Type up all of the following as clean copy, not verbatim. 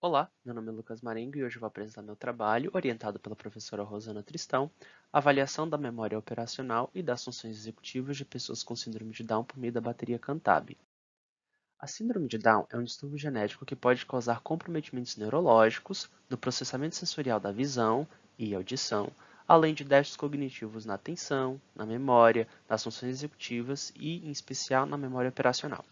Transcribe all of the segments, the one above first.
Olá, meu nome é Lucas Marengo e hoje eu vou apresentar meu trabalho, orientado pela professora Rosana Tristão, avaliação da memória operacional e das funções executivas de pessoas com síndrome de Down por meio da bateria Cantab. A síndrome de Down é um distúrbio genético que pode causar comprometimentos neurológicos, no processamento sensorial da visão e audição, além de déficits cognitivos na atenção, na memória, nas funções executivas e, em especial, na memória operacional.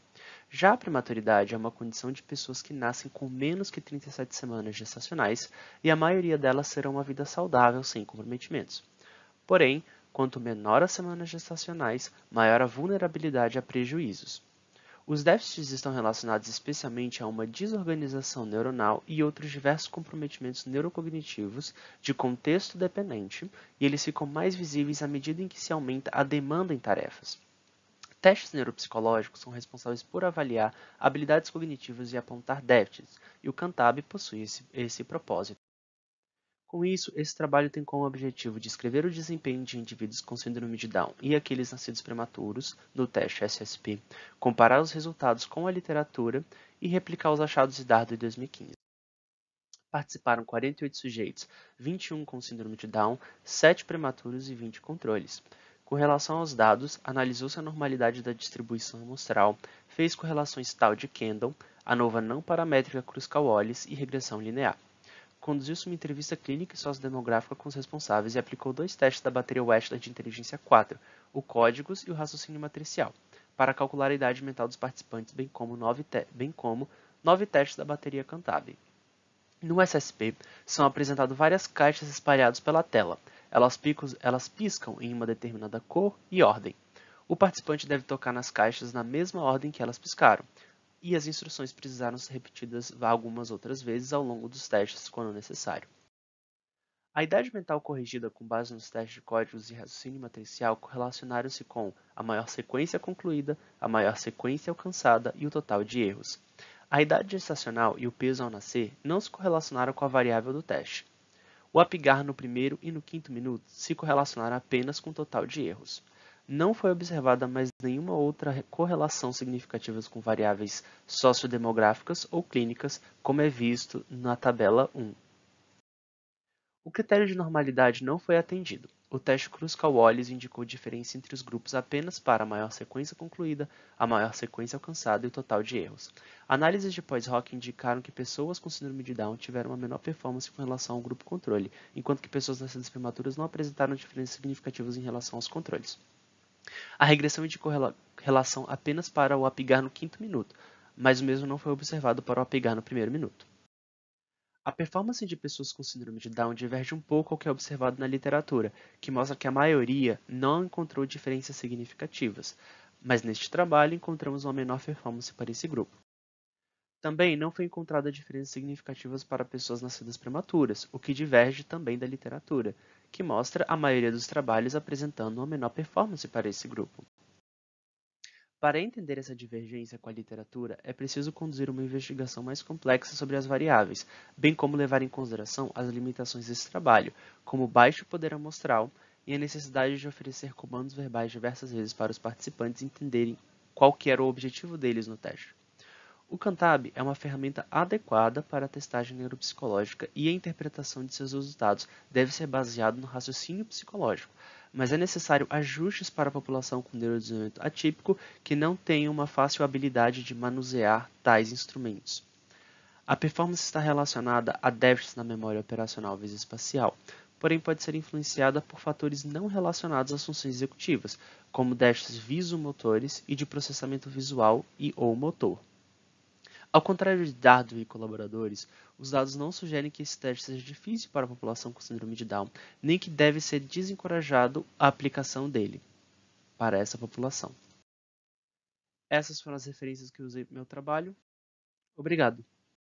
Já a prematuridade é uma condição de pessoas que nascem com menos que 37 semanas gestacionais e a maioria delas terão uma vida saudável sem comprometimentos. Porém, quanto menor as semanas gestacionais, maior a vulnerabilidade a prejuízos. Os déficits estão relacionados especialmente a uma desorganização neuronal e outros diversos comprometimentos neurocognitivos de contexto dependente, e eles ficam mais visíveis à medida em que se aumenta a demanda em tarefas. Testes neuropsicológicos são responsáveis por avaliar habilidades cognitivas e apontar déficits, e o Cantab possui esse propósito. Com isso, esse trabalho tem como objetivo descrever o desempenho de indivíduos com síndrome de Down e aqueles nascidos prematuros no teste SSP, comparar os resultados com a literatura e replicar os achados de Dardo em 2015. Participaram 48 sujeitos, 21 com síndrome de Down, 7 prematuros e 20 controles. Com relação aos dados, analisou-se a normalidade da distribuição amostral, fez correlações tal de Kendall, ANOVA não paramétrica Kruskal-Wallis e regressão linear. Conduziu-se uma entrevista clínica e sociodemográfica com os responsáveis e aplicou 2 testes da bateria Wechsler de inteligência 4, o códigos e o raciocínio matricial, para calcular a idade mental dos participantes, bem como 9 testes da bateria Cantab. No SSP, são apresentadas várias caixas espalhadas pela tela. Elas piscam em uma determinada cor e ordem. O participante deve tocar nas caixas na mesma ordem que elas piscaram, e as instruções precisaram ser repetidas algumas outras vezes ao longo dos testes, quando necessário. A idade mental corrigida com base nos testes de códigos e raciocínio matricial correlacionaram-se com a maior sequência concluída, a maior sequência alcançada e o total de erros. A idade gestacional e o peso ao nascer não se correlacionaram com a variável do teste. O apigar no primeiro e no quinto minuto se correlacionaram apenas com o total de erros. Não foi observada mais nenhuma outra correlação significativa com variáveis sociodemográficas ou clínicas, como é visto na tabela 1. O critério de normalidade não foi atendido. O teste Kruskal-Wallis indicou diferença entre os grupos apenas para a maior sequência concluída, a maior sequência alcançada e o total de erros. Análises de pós-hoc indicaram que pessoas com síndrome de Down tiveram uma menor performance com relação ao grupo controle, enquanto que pessoas nascidas prematuras não apresentaram diferenças significativas em relação aos controles. A regressão indicou relação apenas para o apigar no quinto minuto, mas o mesmo não foi observado para o apigar no primeiro minuto. A performance de pessoas com síndrome de Down diverge um pouco ao que é observado na literatura, que mostra que a maioria não encontrou diferenças significativas, mas neste trabalho encontramos uma menor performance para esse grupo. Também não foi encontrada diferenças significativas para pessoas nascidas prematuras, o que diverge também da literatura, que mostra a maioria dos trabalhos apresentando uma menor performance para esse grupo. Para entender essa divergência com a literatura, é preciso conduzir uma investigação mais complexa sobre as variáveis, bem como levar em consideração as limitações desse trabalho, como o baixo poder amostral e a necessidade de oferecer comandos verbais diversas vezes para os participantes entenderem qual que era o objetivo deles no teste. O Cantab é uma ferramenta adequada para a testagem neuropsicológica e a interpretação de seus resultados deve ser baseado no raciocínio psicológico, mas é necessário ajustes para a população com neurodesenvolvimento atípico que não tenha uma fácil habilidade de manusear tais instrumentos. A performance está relacionada a déficits na memória operacional visoespacial, porém pode ser influenciada por fatores não relacionados às funções executivas, como déficits visomotores e de processamento visual e ou motor. Ao contrário de Dardo e colaboradores, os dados não sugerem que esse teste seja difícil para a população com síndrome de Down, nem que deve ser desencorajado a aplicação dele para essa população. Essas foram as referências que eu usei para o meu trabalho. Obrigado.